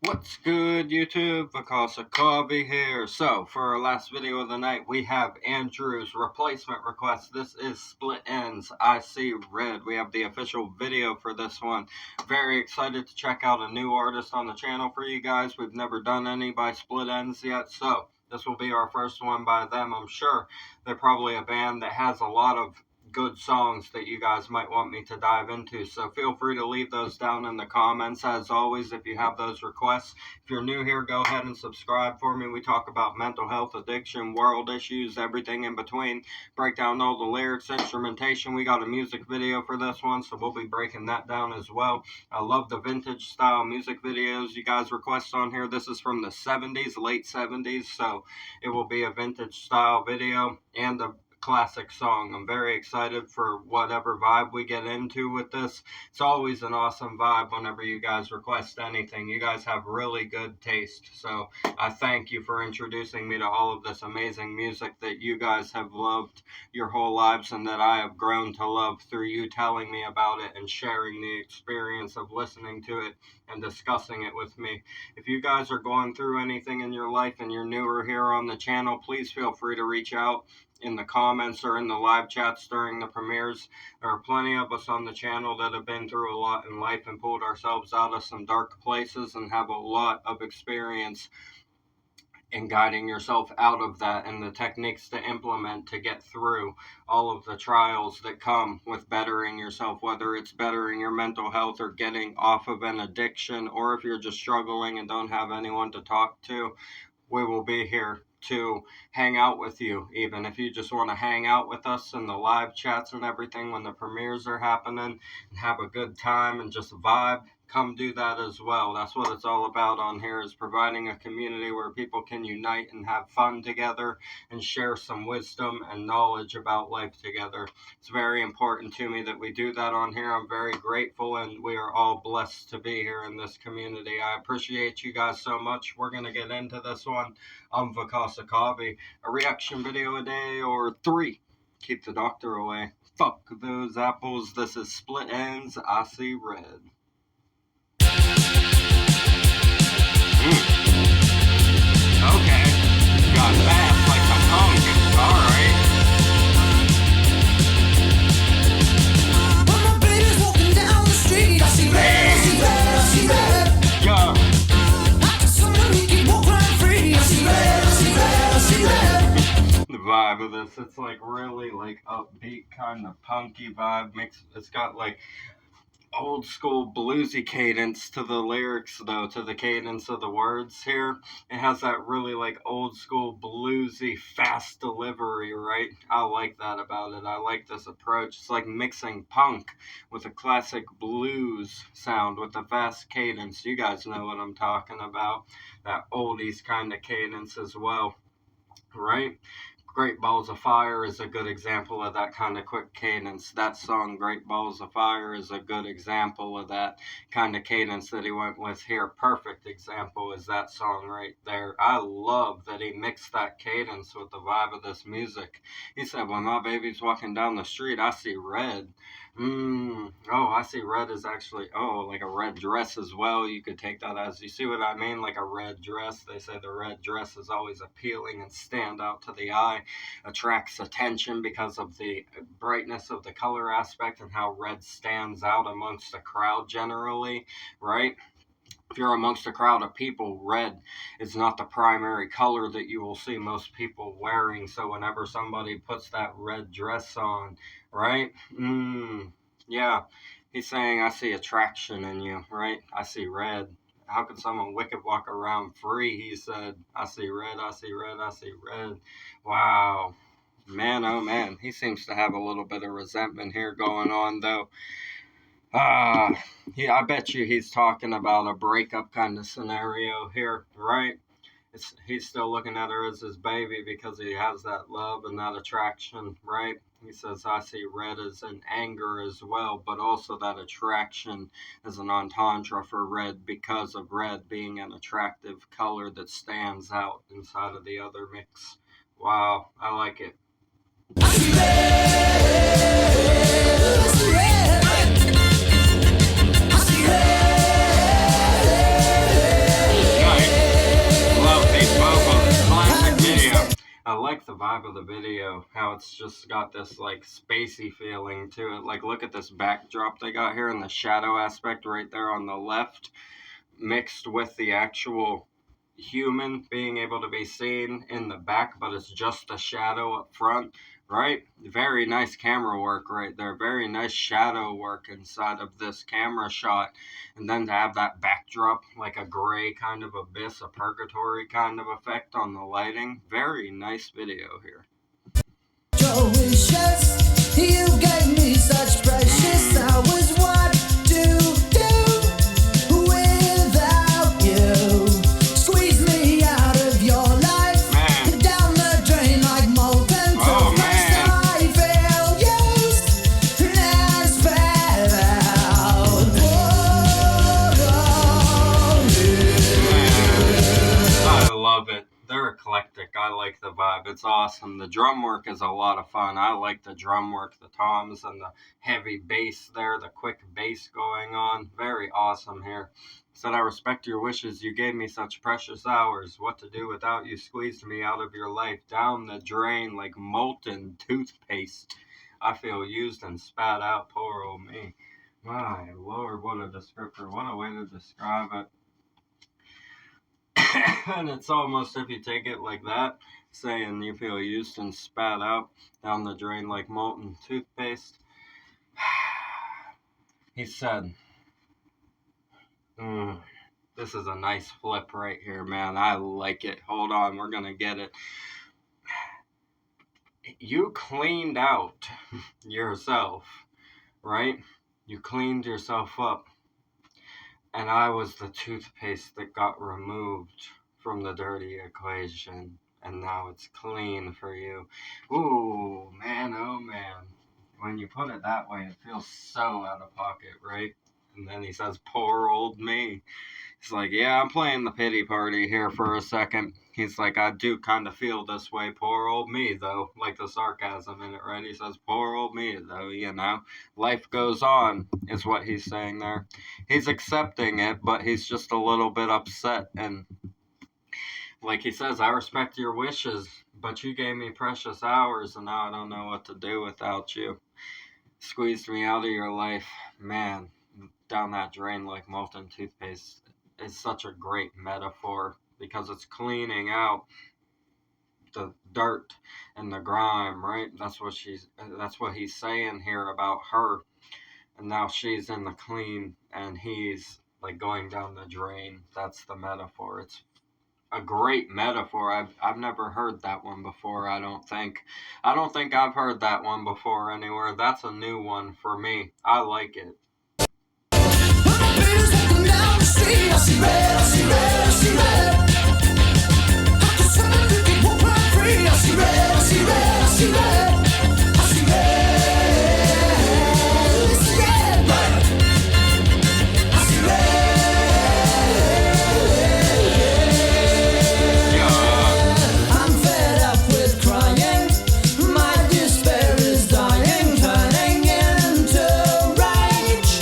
What's good, YouTube? Vakasa Coffee here. So, for our last video of the night, we have Andrew's replacement request. This is Split Ends, I See Red. We have the official video for this one. Very excited to check out a new artist on the channel for you guys. We've never done any by Split Ends yet, so this will be our first one by them. I'm sure they're probably a band that has a lot of good songs that you guys might want me to dive into, so feel free to leave those down in the comments. As always, if you have those requests, if you're new here, go ahead and subscribe for me. We talk about mental health, addiction, world issues, everything in between, break down all the lyrics, instrumentation. We got a music video for this one, so we'll be breaking that down as well. I love the vintage style music videos you guys request on here. This is from the 70s, late 70s, so it will be a vintage style video and a classic song. I'm very excited for whatever vibe we get into with this. It's always an awesome vibe whenever you guys request anything. You guys have really good taste, so I thank you for introducing me to all of this amazing music that you guys have loved your whole lives and that I have grown to love through you telling me about it and sharing the experience of listening to it and discussing it with me. If you guys are going through anything in your life and you're newer here on the channel, please feel free to reach out in the comments or in the live chats during the premieres. There are plenty of us on the channel that have been through a lot in life and pulled ourselves out of some dark places and have a lot of experience in guiding yourself out of that and the techniques to implement to get through all of the trials that come with bettering yourself, whether it's bettering your mental health or getting off of an addiction, or if you're just struggling and don't have anyone to talk to. We will be here to hang out with you. Even if you just want to hang out with us in the live chats and everything when the premieres are happening and have a good time and just vibe, come do that as well. That's what it's all about on here, is providing a community where people can unite and have fun together and share some wisdom and knowledge about life together. It's very important to me that we do that on here. I'm very grateful, and we are all blessed to be here in this community. I appreciate you guys so much. We're going to get into this one. I'm Vakasa Coffee. A reaction video a day or 3. Keep the doctor away. Fuck those apples. This is Split Ends, I See Red. Okay. Got fast like a punk. Alright. When my baby's walking down the street, I see red, I see red, I see red. Yeah. I just someone who can walk right free. I see red, I see red, I see red. The vibe of this, it's like really like upbeat kind of punky vibe. It's got like old school bluesy cadence to the lyrics, though, to the cadence of the words here. It has that really like old school bluesy fast delivery, right? I like that about it. I like this approach. It's like mixing punk with a classic blues sound with a fast cadence. You guys know what I'm talking about. That oldies kind of cadence as well, right? Great Balls of Fire is a good example of that kind of quick cadence. That song, Great Balls of Fire, is a good example of that kind of cadence that he went with here. Perfect example is that song right there. I love that he mixed that cadence with the vibe of this music. He said, when my baby's walking down the street, I see red. I see red is actually, like a red dress as well. You could take that as, you see what I mean? Like a red dress. They say the red dress is always appealing and stand out to the eye, attracts attention because of the brightness of the color aspect and how red stands out amongst a crowd generally, right? If you're amongst a crowd of people, red is not the primary color that you will see most people wearing. So whenever somebody puts that red dress on, right? Yeah, he's saying, I see attraction in you, right? I see red. How can someone wicked walk around free? He said, I see red, I see red, I see red. Wow. Man, oh man. He seems to have a little bit of resentment here going on, though. I bet you he's talking about a breakup kind of scenario here, right? He's still looking at her as his baby because he has that love and that attraction, right? He says, I see red as an anger as well, but also that attraction as an entendre for red because of red being an attractive color that stands out inside of the other mix. Wow, I like it. I see red, I see red. I see red. like the vibe of the video, how it's just got this like spacey feeling to it. Like, look at this backdrop they got here and the shadow aspect right there on the left, mixed with the actual human being able to be seen in the back, but it's just a shadow up front, right? Very nice camera work right there. Very nice shadow work inside of this camera shot. And then to have that backdrop, like a gray kind of abyss, a purgatory kind of effect on the lighting. Very nice video here. Your wishes, you gave me such precious hours. What to do without you? Squeeze me out of your life, Man. down the drain like molten toothpaste. I feel used and spat out. I love it. They're eclectic. I like the vibe. It's awesome. The drum work is a lot of fun. I like the drum work, the toms and the heavy bass there, the quick bass going on. Very awesome here. Said, I respect your wishes. You gave me such precious hours. What to do without you squeezed me out of your life. Down the drain like molten toothpaste. I feel used and spat out. Poor old me. My Lord, what a descriptor. What a way to describe it. And it's almost, if you take it like that, saying you feel used and spat out down the drain like molten toothpaste. He said, this is a nice flip right here, man. I like it. Hold on, we're going to get it. You cleaned out yourself, right? You cleaned yourself up. And I was the toothpaste that got removed from the dirty equation. And now it's clean for you. Ooh, man, oh man. When you put it that way, it feels so out of pocket, right? And then he says, poor old me. He's like, yeah, I'm playing the pity party here for a second. He's like, I do kind of feel this way. Poor old me, though. Like the sarcasm in it, right? He says, poor old me, though, you know. Life goes on, is what he's saying there. He's accepting it, but he's just a little bit upset. And like he says, I respect your wishes, but you gave me precious hours, and now I don't know what to do without you. Squeezed me out of your life. Man, down that drain like molten toothpaste. Is such a great metaphor because it's cleaning out the dirt and the grime, right? That's what he's saying here about her. And now she's in the clean and he's like going down the drain. That's the metaphor. It's a great metaphor. I've never heard that one before, I don't think. I don't think I've heard that one before anywhere. That's a new one for me. I like it. I see red, I see red, I see red. I can smell it, it won't run free. I see red, I see red, I see red. I see red, I see red. I see red. I'm fed up with crying. My despair is dying, turning into rage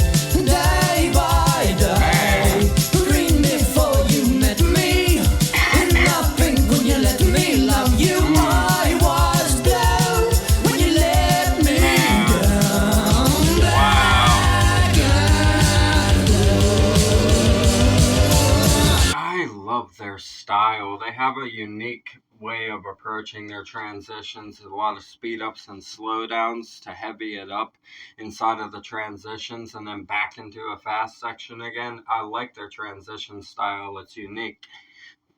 day by day. Green before you met me, in the pink when you let me love you. I was blue when you let me down. Black and blue. I love their style. They have a unique way of approaching their transitions. A lot of speed ups and slow downs to heavy it up inside of the transitions and then back into a fast section again. I like their transition style. It's unique.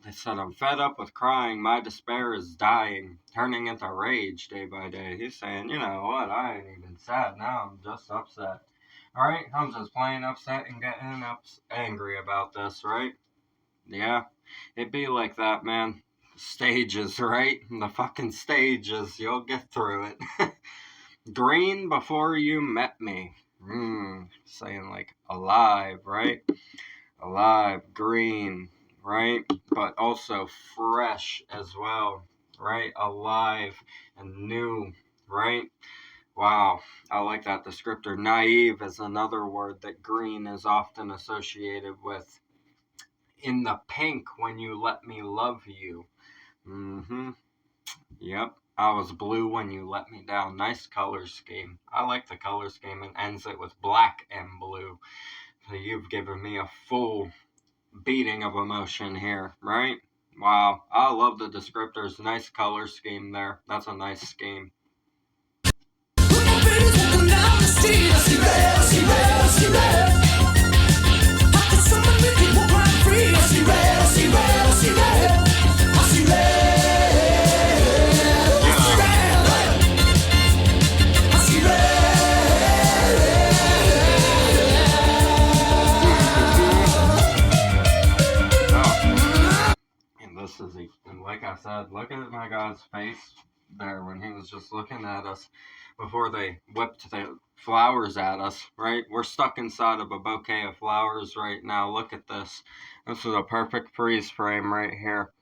They said, I'm fed up with crying. My despair is dying, turning into rage day by day. He's saying, you know what? I ain't even sad now. I'm just upset. All right? I'm just plain upset and getting angry about this, right? Yeah, it be like that, man. Stages, right? The fucking stages. You'll get through it. Green before you met me. Saying like alive, right? Alive, green, right? But also fresh as well, right? Alive and new, right? Wow, I like that descriptor. Naive is another word that green is often associated with. In the pink when you let me love you. Yep. I was blue when you let me down. Nice color scheme. I like the color scheme and ends it with black and blue. So you've given me a full beating of emotion here, right? Wow. I love the descriptors. Nice color scheme there. That's a nice scheme. Walking down the street, I see red, I see red, I see red. How could someone make you walk right free? I see red, I see red, I see red. I see red, I see red. I see red. And this is, and like I said, look at my guy's face there when he was just looking at us before they whipped the flowers at us, right? We're stuck inside of a bouquet of flowers right now. Look at this. This is a perfect freeze frame right here.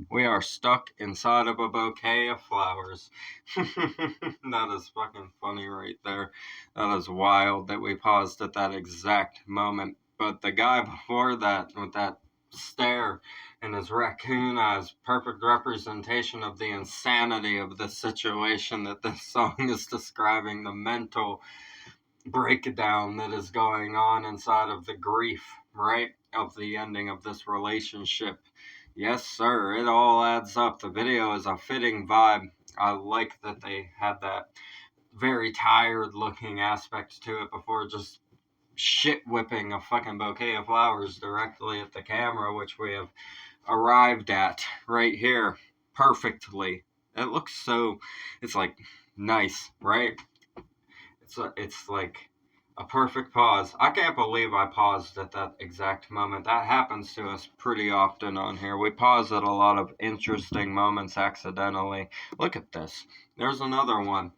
We are stuck inside of a bouquet of flowers. That is fucking funny right there. That is wild that we paused at that exact moment. But the guy before that, with that stare and his raccoon eyes, perfect representation of the insanity of the situation that this song is describing, the mental breakdown that is going on inside of the grief, right, of the ending of this relationship. Yes, sir, it all adds up. The video is a fitting vibe. I like that they had that very tired looking aspect to it before just shit whipping a fucking bouquet of flowers directly at the camera, which we have arrived at right here perfectly. It looks so, it's like nice, right? It's like a perfect pause. I can't believe I paused at that exact moment. That happens to us pretty often on here. We pause at a lot of interesting moments accidentally. Look at this. There's another one.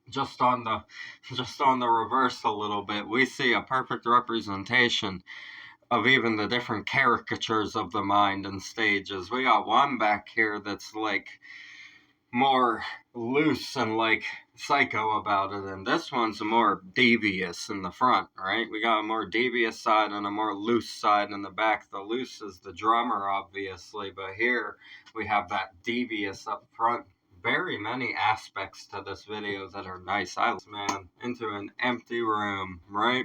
Just on the reverse a little bit, we see a perfect representation of even the different caricatures of the mind and stages. We got one back here that's like more loose and like psycho about it, and this one's more devious in the front, right? We got a more devious side and a more loose side in the back. The loose is the drummer, obviously, but here we have that devious up front. Very many aspects to this video that are nice. Man, into an empty room, right?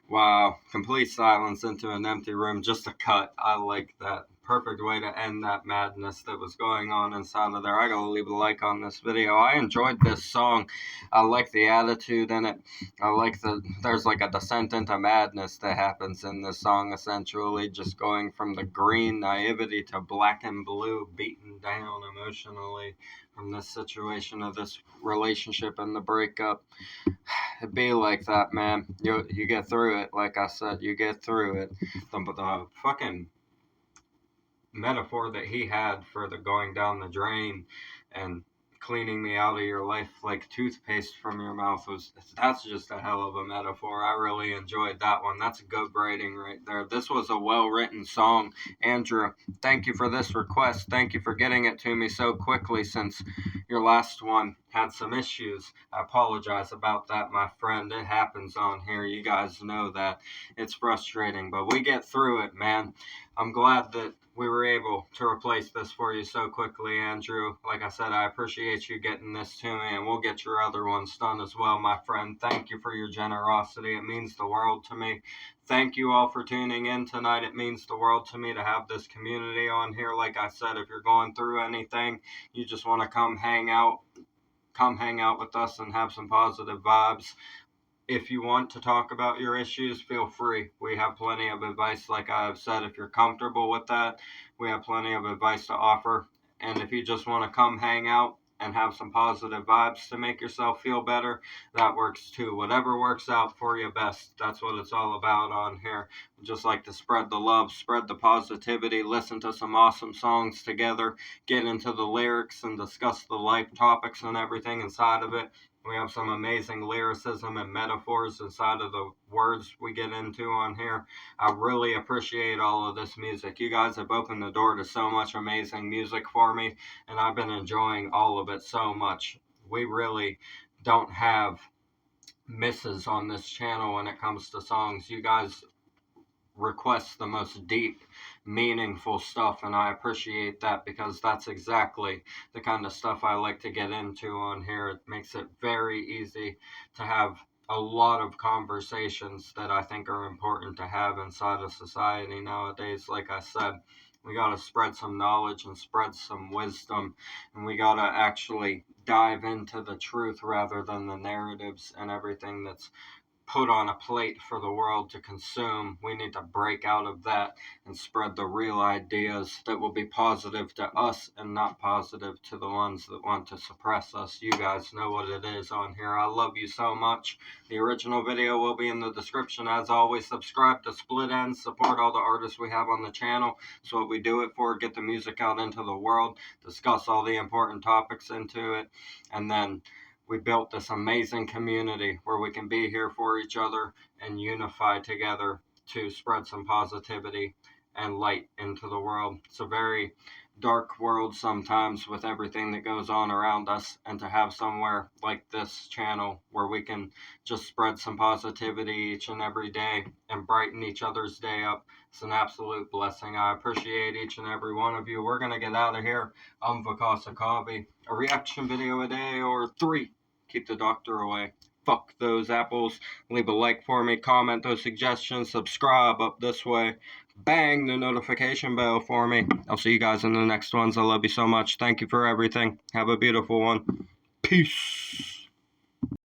Wow, complete silence into an empty room, just a cut. I like that. Perfect way to end that madness that was going on inside of there. I gotta leave a like on this video. I enjoyed this song. I like the attitude in it. I like there's like a descent into madness that happens in this song, essentially, just going from the green naivety to black and blue, beaten down emotionally from this situation of this relationship and the breakup. It be like that, man. You get through it. Like I said, you get through it. The fucking metaphor that he had for the going down the drain and cleaning me out of your life like toothpaste from your mouth that's just a hell of a metaphor. I really enjoyed that one. That's good writing right there. This was a well written song. Andrew, thank you for this request. Thank you for getting it to me so quickly since your last one had some issues. I apologize about that, my friend. It happens on here. You guys know that. It's frustrating, but we get through it, man. I'm glad that we were able to replace this for you so quickly, Andrew. Like I said, I appreciate you getting this to me, and we'll get your other ones done as well, my friend. Thank you for your generosity. It means the world to me. Thank you all for tuning in tonight. It means the world to me to have this community on here. Like I said, if you're going through anything, you just want to come hang out with us and have some positive vibes. If you want to talk about your issues, feel free. We have plenty of advice, like I've said. If you're comfortable with that, we have plenty of advice to offer. And if you just want to come hang out and have some positive vibes to make yourself feel better, that works too. Whatever works out for you best, that's what it's all about on here. Just like to spread the love, spread the positivity, listen to some awesome songs together, get into the lyrics and discuss the life topics and everything inside of it. We have some amazing lyricism and metaphors inside of the words we get into on here. I really appreciate all of this music. You guys have opened the door to so much amazing music for me, and I've been enjoying all of it so much. We really don't have misses on this channel when it comes to songs. You guys request the most deep, meaningful stuff, and I appreciate that because that's exactly the kind of stuff I like to get into on here. It makes it very easy to have a lot of conversations that I think are important to have inside of society nowadays. Like I said, we got to spread some knowledge and spread some wisdom, and we got to actually dive into the truth rather than the narratives and everything that's put on a plate for the world to consume. We need to break out of that and spread the real ideas that will be positive to us and not positive to the ones that want to suppress us. You guys know what it is on here. I love you so much. The original video will be in the description. As always, subscribe to Split Ends. Support all the artists we have on the channel. It's what we do it for. Get the music out into the world. Discuss all the important topics into it. And then we built this amazing community where we can be here for each other and unify together to spread some positivity and light into the world. It's a very dark world sometimes with everything that goes on around us, and to have somewhere like this channel where we can just spread some positivity each and every day and brighten each other's day up, it's an absolute blessing. I appreciate each and every one of you. We're going to get out of here. I'm Vakasa Kavi. A reaction video a day or 3. Keep the doctor away. Fuck those apples. Leave a like for me. Comment those suggestions. Subscribe up this way. Bang the notification bell for me. I'll see you guys in the next ones. I love you so much. Thank you for everything. Have a beautiful one. Peace.